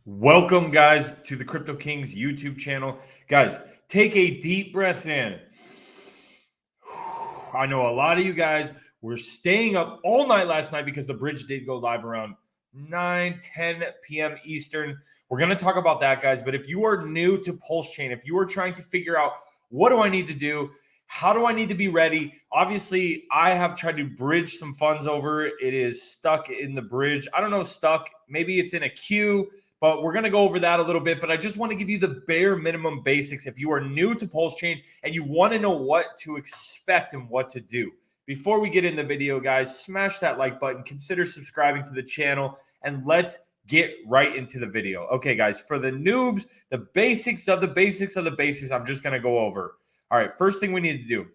Welcome, guys, to the Crypto Kings YouTube channel. Guys, take a deep breath in. I know a lot of you guys were staying up all night last night because the bridge did go live around 9-10 p.m. Eastern. We're going to talk about that, guys. But if you are new to Pulsechain, if you are trying to figure out what do I need to do, how do I need to be ready? Obviously, I have tried to bridge some funds over. It is stuck in the bridge. I don't know, stuck. Maybe it's in a queue. But we're going to go over that a little bit. But I just want to give you the bare minimum basics if you are new to Pulsechain and you want to know what to expect and what to do. Before we get in the video, guys, smash that like button. Consider subscribing to the channel. And let's get right into the video. Okay, guys, for the noobs, the basics of the basics of the basics, I'm just going to go over. All right, first thing we need to do.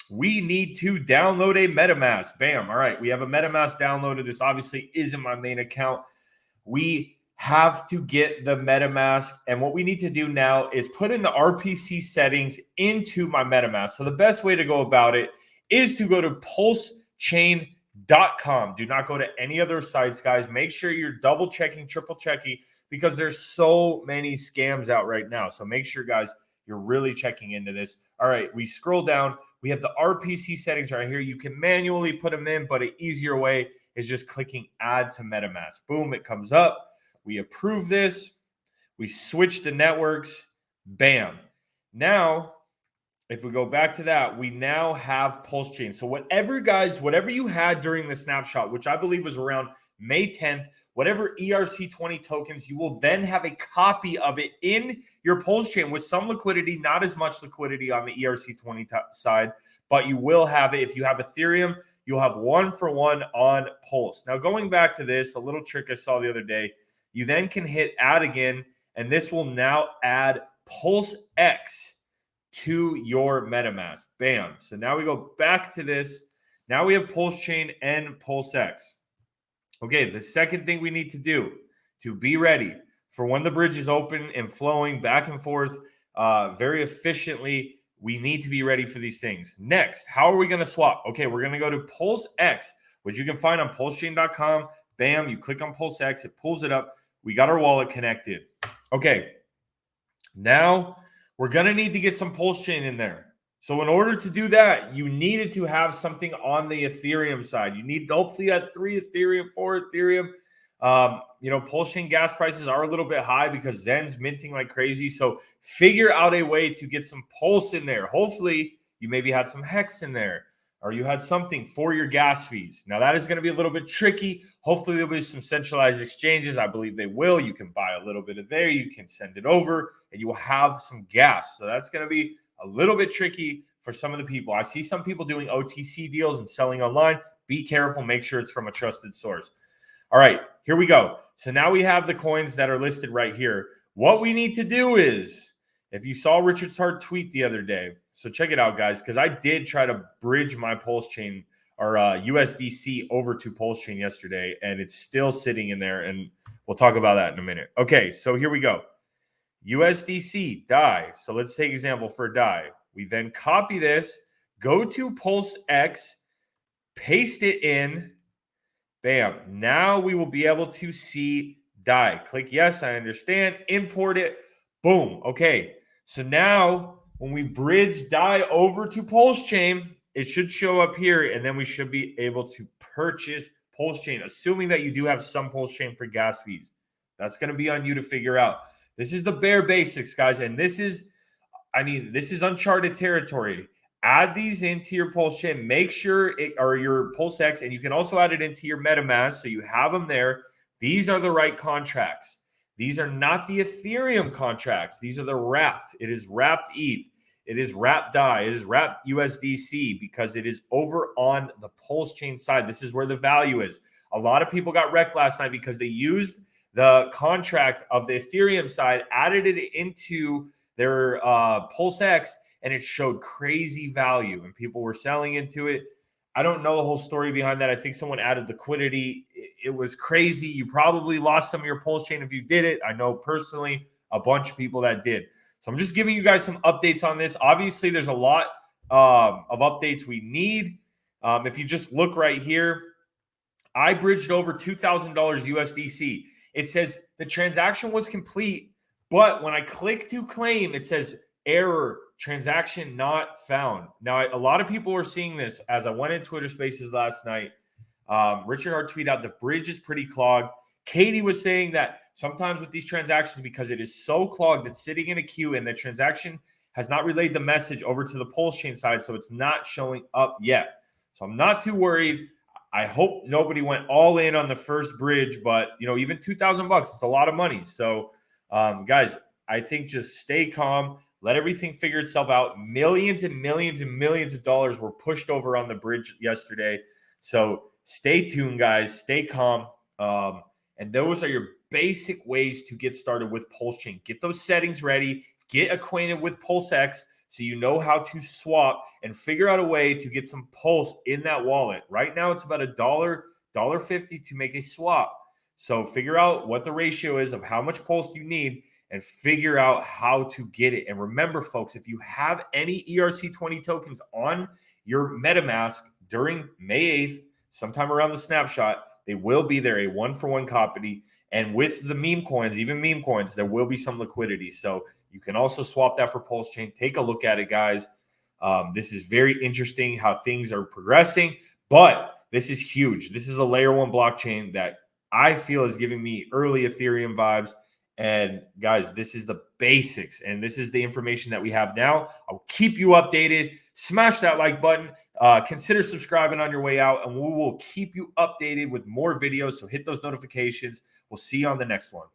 We need to download a Metamask. Bam. All right, we have a Metamask downloaded. This obviously isn't my main account. We have to get the MetaMask. And what we need to do now is put in the RPC settings into my MetaMask. So the best way to go about it is to go to pulsechain.com. Do not go to any other sites, guys. Make sure you're double checking, triple checking, because there's so many scams out right now. So make sure, guys, you're really checking into this. All right, we scroll down. We have the RPC settings right here. You can manually put them in, but an easier way is just clicking add to MetaMask. Boom, it comes up. We approve this. We switch the networks. Bam. Now, if we go back to that, we now have Pulsechain. So whatever you had during the snapshot, which I believe was around May 10th, whatever ERC20 tokens, you will then have a copy of it in your Pulsechain with some liquidity, not as much liquidity on the ERC20 side, but you will have it. If you have Ethereum, you'll have 1-for-1 on Pulse. Now, going back to this, a little trick I saw the other day, you then can hit add again, and this will now add Pulse X to your MetaMask. Bam. So now we go back to this. Now we have Pulsechain and Pulse X. Okay, the second thing we need to do to be ready for when the bridge is open and flowing back and forth very efficiently, we need to be ready for these things. Next, how are we going to swap? Okay, we're going to go to Pulse X, which you can find on pulsechain.com. Bam, you click on Pulse X, it pulls it up. We got our wallet connected. Okay, now we're going to need to get some Pulsechain in there. So in order to do that, you needed to have something on the Ethereum side. You need hopefully at 3 Ethereum, 4 Ethereum. Pulsechain gas prices are a little bit high because Zen's minting like crazy. So figure out a way to get some Pulse in there. Hopefully you maybe had some Hex in there, or you had something for your gas fees. Now, that is going to be a little bit tricky. Hopefully, there'll be some centralized exchanges. I believe they will. You can buy a little bit of there. You can send it over, and you will have some gas. So that's going to be a little bit tricky for some of the people. I see some people doing OTC deals and selling online. Be careful. Make sure it's from a trusted source. All right, here we go. So now we have the coins that are listed right here. What we need to do is, if you saw Richard's Hart tweet the other day, so check it out, guys, because I did try to bridge my Pulsechain or USDC over to Pulsechain yesterday, and it's still sitting in there, and we'll talk about that in a minute. Okay, so here we go. USDC, DAI. So let's take example for DAI. We then copy this, go to Pulse X, paste it in, bam. Now we will be able to see DAI. Click yes, I understand, import it, boom. Okay, so now when we bridge DAI over to Pulsechain, it should show up here, and then we should be able to purchase Pulsechain, assuming that you do have some Pulsechain for gas fees. That's going to be on you to figure out. This is the bare basics, guys, and this is uncharted territory. Add these into your Pulsechain. Make sure your Pulse X, and you can also add it into your MetaMask, so you have them there. These are the right contracts. These are not the Ethereum contracts. These are the wrapped. It is wrapped ETH. It is wrapped DAI. It is wrapped USDC because it is over on the Pulsechain side. This is where the value is. A lot of people got wrecked last night because they used the contract of the Ethereum side, added it into their Pulse X, and it showed crazy value, and people were selling into it. I don't know the whole story behind that. I think someone added liquidity. It was crazy. You probably lost some of your Pulsechain if you did it. I know personally a bunch of people that did. So I'm just giving you guys some updates on this. Obviously, there's a lot of updates we need. If you just look right here, I bridged over $2,000 USDC. it says the transaction was complete, but when I click to claim, it says error, transaction not found. Now, a lot of people were seeing this as I went in Twitter Spaces last night. Richard Hart tweeted out the bridge is pretty clogged. Katie was saying that sometimes with these transactions, because it is so clogged, it's sitting in a queue and the transaction has not relayed the message over to the Pulsechain side, so it's not showing up yet. So I'm not too worried. I hope nobody went all in on the first bridge, but even $2,000, it's a lot of money. So, guys, I think just stay calm, let everything figure itself out. Millions and millions and millions of dollars were pushed over on the bridge yesterday. So stay tuned, guys. Stay calm. And those are your basic ways to get started with Pulsechain. Get those settings ready. Get acquainted with PulseX so you know how to swap and figure out a way to get some Pulse in that wallet. Right now, it's about $1.50 to make a swap. So figure out what the ratio is of how much Pulse you need and figure out how to get it. And remember, folks, if you have any ERC20 tokens on your MetaMask during May 8th, sometime around the snapshot, they will be there, a one-for-one copy. And with the meme coins, even meme coins, there will be some liquidity. So you can also swap that for Pulsechain. Take a look at it, guys. This is very interesting how things are progressing, but this is huge. This is a layer one blockchain that I feel is giving me early Ethereum vibes. And guys, this is the basics, and this is the information that we have now. I'll keep you updated. Smash that like button. Consider subscribing on your way out, and we will keep you updated with more videos. So hit those notifications. We'll see you on the next one.